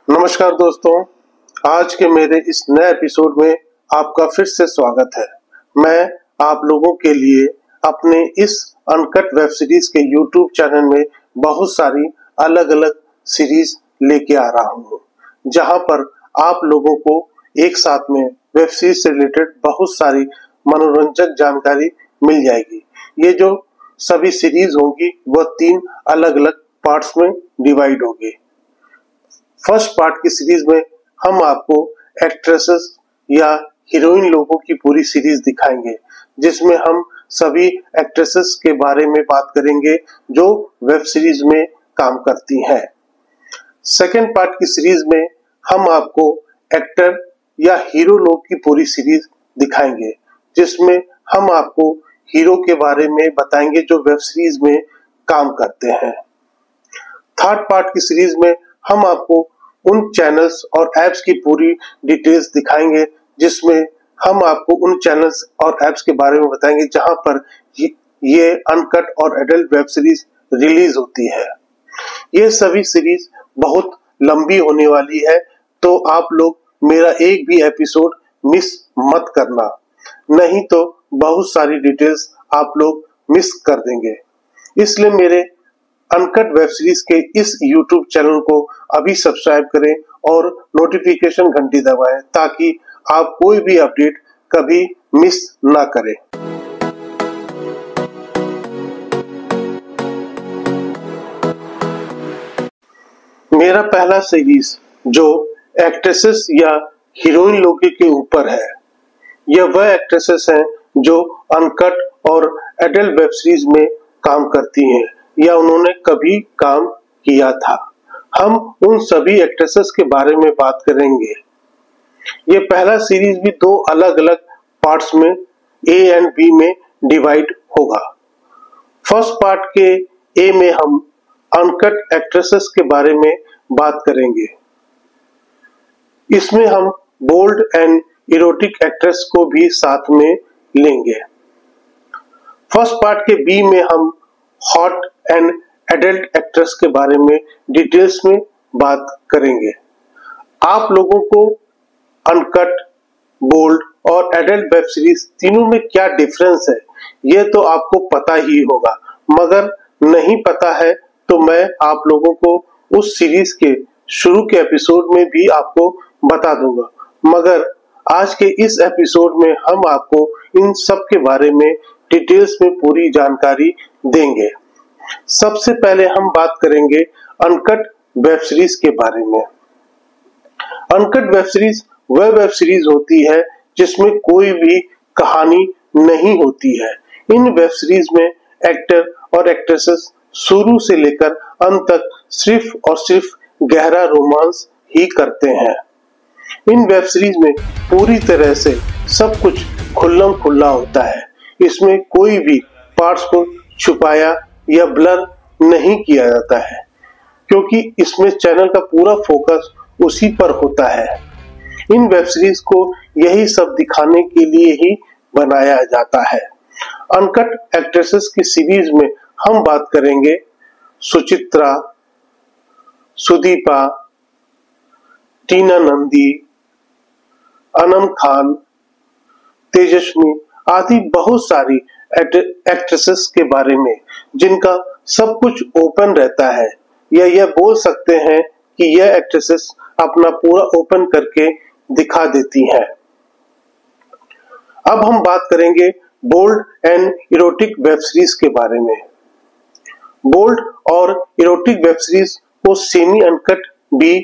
नमस्कार दोस्तों, आज के मेरे इस नए एपिसोड में आपका फिर से स्वागत है। मैं आप लोगों के लिए अपने इस अनकट वेब सीरीज के यूट्यूब चैनल में बहुत सारी अलग अलग सीरीज लेके आ रहा हूँ, जहां पर आप लोगों को एक साथ में वेब सीरीज से रिलेटेड बहुत सारी मनोरंजक जानकारी मिल जाएगी। ये जो सभी सीरीज होंगी वह 3 अलग अलग पार्ट्स में डिवाइड होगी। फर्स्ट पार्ट की सीरीज में हम आपको एक्ट्रेसेस या हीरोइन लोगों की पूरी सीरीज दिखाएंगे, जिसमें हम सभी एक्ट्रेसेस के बारे में बात करेंगे जो वेब सीरीज में काम करती हैं। सेकेंड पार्ट की सीरीज में हम आपको एक्टर या हीरो लोग की पूरी सीरीज दिखाएंगे, जिसमें हम आपको हीरो के बारे में बताएंगे जो वेब सीरीज में काम करते हैं। थर्ड पार्ट की सीरीज में हम आपको उन चैनल्स और एप्स की पूरी डिटेल्स दिखाएंगे, जिसमें हम आपको उन चैनल्स और एप्स के बारे में बताएंगे जहां पर ये अनकट और एडल्ट वेब सीरीज रिलीज होती है। ये सभी सीरीज बहुत लंबी होने वाली है, तो आप लोग मेरा एक भी एपिसोड मिस मत करना, नहीं तो बहुत सारी डिटेल्स आप लोग मिस कर देंगे। इसलिए मेरे अनकट वेब सीरीज के इस YouTube चैनल को अभी सब्सक्राइब करें और नोटिफिकेशन घंटी दबाएं, ताकि आप कोई भी अपडेट कभी मिस ना करें। मेरा पहला सीरीज जो एक्ट्रेसेस या हीरोइन लोगों के ऊपर है, यह वह एक्ट्रेसेस हैं जो अनकट और एडल्ट वेब सीरीज में काम करती हैं या उन्होंने कभी काम किया था। हम उन सभी एक्ट्रेसेस के बारे में बात करेंगे। ये पहला सीरीज भी 2 अलग अलग पार्ट्स में ए एंड बी में डिवाइड होगा। फर्स्ट पार्ट के ए में हम अनकट एक्ट्रेसेस के बारे में बात करेंगे। इसमें हम बोल्ड एंड इरोटिक एक्ट्रेस को भी साथ में लेंगे। फर्स्ट पार्ट के बी में हम हॉट एंड एडल्ट एक्ट्रेस के बारे में डिटेल्स में बात करेंगे। आप लोगों को अनकट, बोल्ड और एडल्ट वेब सीरीज तीनों में क्या डिफरेंस है ये तो आपको पता ही होगा, मगर नहीं पता है तो मैं आप लोगों को उस सीरीज के शुरू के एपिसोड में भी आपको बता दूंगा। मगर आज के इस एपिसोड में हम आपको इन सब के बारे में डिटेल्स में पूरी जानकारी देंगे। सबसे पहले हम बात करेंगे अनकट वेब सीरीज के बारे में। अनकट वेब सीरीज वह वेब सीरीज होती है जिसमें कोई भी कहानी नहीं होती है। इन वेब सीरीज में एक्टर और एक्ट्रेसेस शुरू से लेकर अंत तक सिर्फ और सिर्फ गहरा रोमांस ही करते हैं। इन वेब सीरीज में पूरी तरह से सब कुछ खुल्लम खुल्ला होता है। इसमें कोई भी पार्ट्स को छुपाया या ब्लर नहीं किया जाता है, क्योंकि इसमें चैनल का पूरा फोकस उसी पर होता है। इन वेब सीरीज को यही सब दिखाने के लिए ही बनाया जाता है। अनकट एक्ट्रेसेस की सीरीज में हम बात करेंगे सुचित्रा, सुदीपा, टीना नंदी, अनम खान, तेजस्वी आदि बहुत सारी एक्ट्रेसेस के बारे में, जिनका सब कुछ ओपन रहता है, या यह बोल सकते हैं कि यह एक्ट्रेसेस अपना पूरा ओपन करके दिखा देती हैं। अब हम बात करेंगे bold and erotic web series के बारे में। बोल्ड और इरोटिक वेब सीरीज को सेमी अनकट भी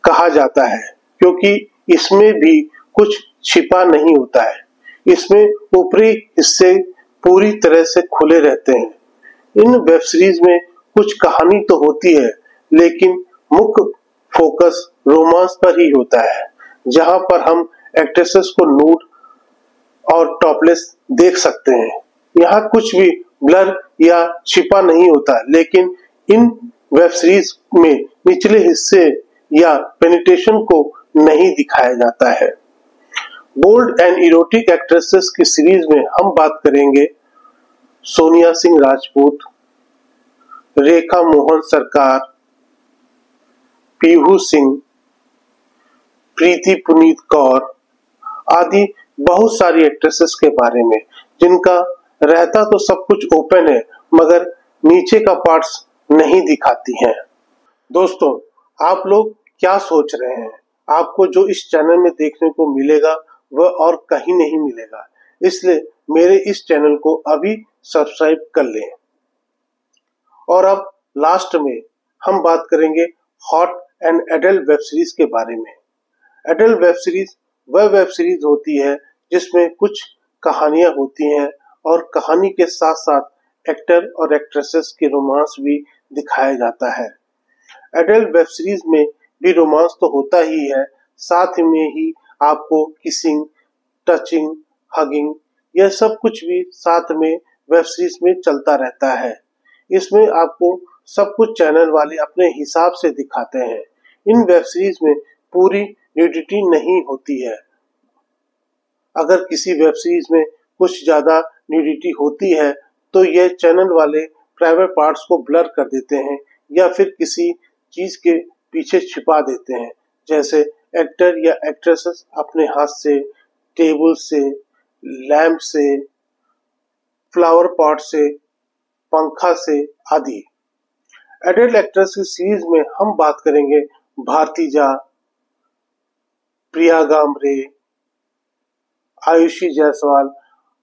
कहा जाता है, क्योंकि इसमें भी कुछ छिपा नहीं होता है। इसमें ऊपरी हिस्से पूरी तरह से खुले रहते हैं। इन वेब सीरीज में कुछ कहानी तो होती है, लेकिन मुख्य फोकस रोमांस पर ही होता है, जहां पर हम एक्ट्रेसेस को नूड और टॉपलेस देख सकते हैं। यहाँ कुछ भी ब्लर या छिपा नहीं होता, लेकिन इन वेब सीरीज में निचले हिस्से या पेनिट्रेशन को नहीं दिखाया जाता है। बोल्ड एंड इरोटिक एक्ट्रेसेस की सीरीज में हम बात करेंगे सोनिया सिंह राजपूत, रेखा मोहन सरकार, पीहू सिंह, प्रीति पुनीत कौर आदि बहुत सारी एक्ट्रेसेस के बारे में, जिनका रहता तो सब कुछ ओपन है मगर नीचे का पार्ट्स नहीं दिखाती हैं। दोस्तों, आप लोग क्या सोच रहे हैं? आपको जो इस चैनल में देखने को मिलेगा वह और कहीं नहीं मिलेगा, इसलिए मेरे इस चैनल को अभी सब्सक्राइब कर लें। और अब लास्ट में हम बात करेंगे hot and adult web series के बारे में। एडल्ट वेब सीरीज वह वेब सीरीज होती है जिसमें कुछ कहानियां होती हैं और कहानी के साथ साथ एक्टर और एक्ट्रेसेस के रोमांस भी दिखाया जाता है। एडल्ट वेब सीरीज में भी रोमांस तो होता ही है, साथ में ही आपको किसिंग, टचिंग, हगिंग यह सब कुछ भी साथ में वेब सीरीज में चलता रहता है। इसमें आपको सब कुछ चैनल वाले अपने हिसाब से दिखाते हैं। इन वेब सीरीज में पूरी न्यूडिटी नहीं होती है। अगर किसी वेब सीरीज में कुछ ज्यादा न्यूडिटी होती है तो ये चैनल वाले प्राइवेट पार्ट्स को ब्लर कर देते हैं या फिर किसी चीज के पीछे छिपा देते हैं, जैसे एक्टर या एक्ट्रेसेस अपने हाथ से, टेबल से, लैंप से, फ्लावर पॉट से, पंखा से आदि। एडल्ट एक्ट्रेस की सीरीज में हम बात करेंगे भारतीजा, प्रिया गामरे, आयुषी जायसवाल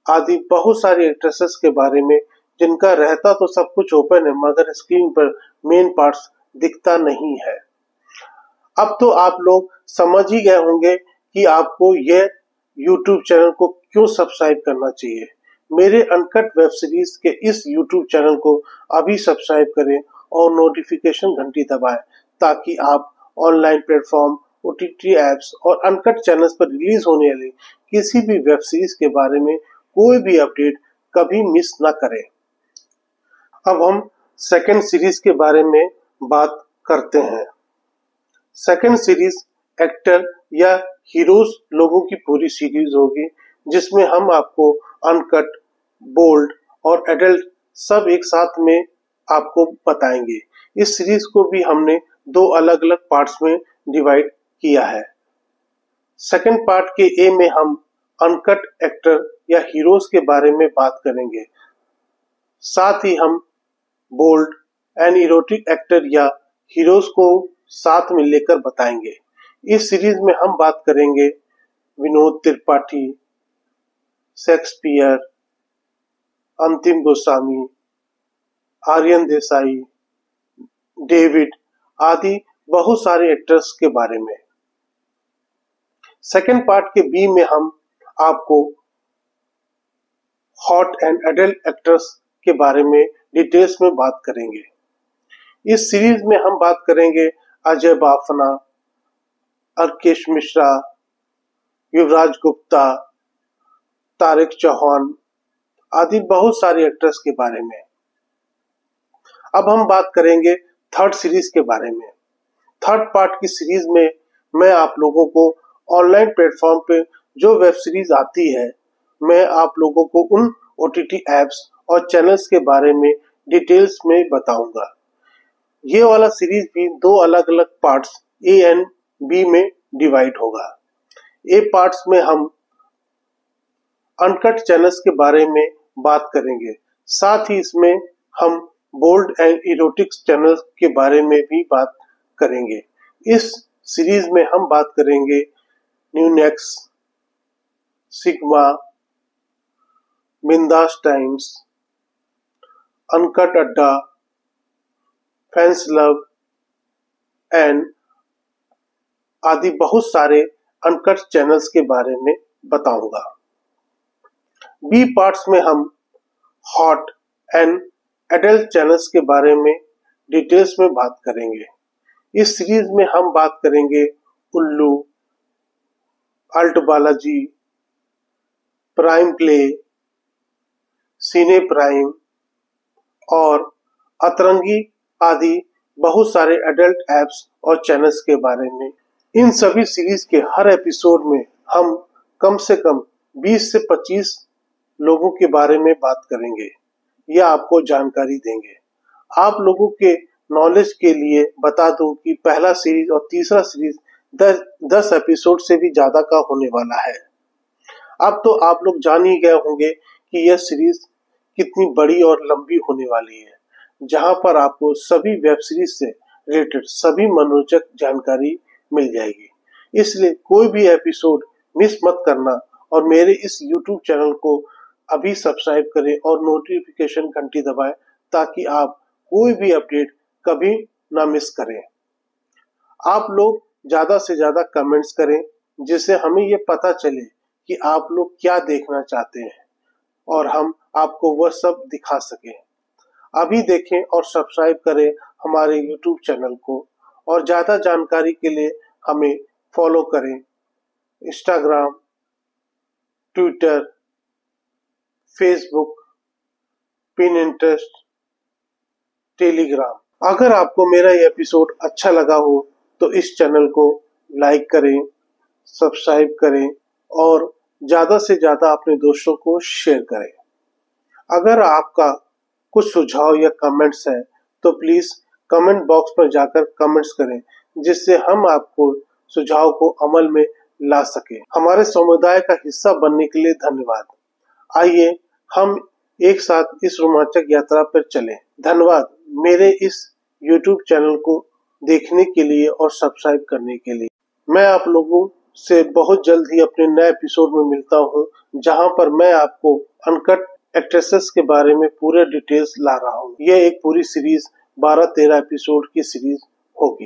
आदि बहुत सारी एक्ट्रेसेस के बारे में, जिनका रहता तो सब कुछ ओपन है मगर स्क्रीन पर मेन पार्ट्स दिखता नहीं है। अब तो आप लोग समझ ही गए होंगे कि आपको यह YouTube चैनल को क्यों सब्सक्राइब करना चाहिए। मेरे अनकट वेब सीरीज के इस YouTube चैनल को अभी सब्सक्राइब करें और नोटिफिकेशन घंटी दबाएं ताकि आप ऑनलाइन प्लेटफॉर्म, OTT एप्स और अनकट चैनल्स पर रिलीज होने वाली किसी भी वेब सीरीज के बारे में कोई भी अपडेट कभी मिस ना करें। अब हम सेकंड सीरीज के बारे में बात करते हैं। सेकंड सीरीज एक्टर या हीरोज लोगों की पूरी सीरीज होगी, जिसमें हम आपको अनकट, बोल्ड और एडल्ट सब एक साथ में आपको बताएंगे। इस सीरीज को भी हमने दो अलग अलग पार्ट्स में डिवाइड किया है। सेकंड पार्ट के ए में हम अनकट एक्टर या हीरोज के बारे में बात करेंगे, साथ ही हम बोल्ड एंड इरोटिक एक्टर या हीरोज को साथ में लेकर बताएंगे। इस सीरीज में हम बात करेंगे विनोद त्रिपाठी, शेक्सपियर, अंतिम गोस्वामी, आर्यन देसाई, डेविड आदि बहुत सारे एक्टर्स के बारे में। सेकंड पार्ट के बी में हम आपको हॉट एंड एडल्ट एक्टर्स के बारे में डिटेल्स में बात करेंगे। इस सीरीज में हम बात करेंगे अजय बाफना, अर्केश मिश्रा, युवराज गुप्ता, तारिक चौहान आदि बहुत सारे एक्टर्स के बारे में। अब हम बात करेंगे थर्ड सीरीज के बारे में। थर्ड पार्ट की सीरीज में मैं आप लोगों को ऑनलाइन प्लेटफॉर्म पे जो वेब सीरीज आती है, मैं आप लोगों को उन OTT एप्स और चैनल्स के बारे में डिटेल्स में बताऊंगा। ये वाला सीरीज भी दो अलग अलग पार्ट्स ए एंड बी में डिवाइड होगा। ए पार्ट्स में हम अनकट चैनल्स के बारे में बात करेंगे, साथ ही इसमें हम बोल्ड एंड इरोटिक चैनल्स के बारे में भी बात करेंगे। इस सीरीज में हम बात करेंगे न्यूनेक्स, सिग्मा, बिंदास टाइम्स, अनकट अड्डा, फैंस लव एंड आदि बहुत सारे अनकट चैनल्स के बारे में बताऊंगा। बी पार्ट्स में हम हॉट एंड एडल्ट चैनल्स के बारे में डिटेल्स में बात करेंगे। इस सीरीज में हम बात करेंगे उल्लू, अल्ट बालाजी, प्राइम प्ले, सिने प्राइम और अतरंगी आदि बहुत सारे एडल्ट एप्स और चैनल्स के बारे में। इन सभी सीरीज के हर एपिसोड में हम कम से कम 20 से 25 लोगों के बारे में बात करेंगे या आपको जानकारी देंगे। आप लोगों के नॉलेज के लिए बता दूं कि पहला सीरीज और तीसरा सीरीज 10 एपिसोड से भी ज्यादा का होने वाला है। अब तो आप लोग जान ही गए होंगे कि यह सीरीज कितनी बड़ी और लंबी होने वाली है, जहां पर आपको सभी वेब सीरीज से रिलेटेड सभी मनोरंजक जानकारी मिल जाएगी। इसलिए कोई भी एपिसोड मिस मत करना और मेरे इस YouTube चैनल को अभी सब्सक्राइब करें और नोटिफिकेशन घंटी दबाएं ताकि आप कोई भी अपडेट कभी ना मिस करें। आप लोग ज्यादा से ज्यादा कमेंट्स करें जिससे हमें ये पता चले कि आप लोग क्या देखना चाहते हैं और हम आपको वह सब दिखा सकें। अभी देखें और सब्सक्राइब करें हमारे YouTube चैनल को और ज्यादा जानकारी के लिए हमें फॉलो करें Instagram, Twitter, Facebook, Pinterest, Telegram. अगर आपको मेरा ये एपिसोड अच्छा लगा हो तो इस चैनल को लाइक करें, सब्सक्राइब करें और ज्यादा से ज्यादा अपने दोस्तों को शेयर करें। अगर आपका कुछ सुझाव या कमेंट्स है तो प्लीज कमेंट बॉक्स पर जाकर कमेंट्स करें जिससे हम आपको सुझाव को अमल में ला सके। हमारे समुदाय का हिस्सा बनने के लिए धन्यवाद। आइए हम एक साथ इस रोमांचक यात्रा पर चलें। धन्यवाद मेरे इस YouTube चैनल को देखने के लिए और सब्सक्राइब करने के लिए। मैं आप लोगों से बहुत जल्द ही अपने नए एपिसोड में मिलता हूं, जहां पर मैं आपको अनकट एक्ट्रेसेस के बारे में पूरे डिटेल्स ला रहा हूं। यह एक पूरी सीरीज 12-13 एपिसोड की सीरीज होगी।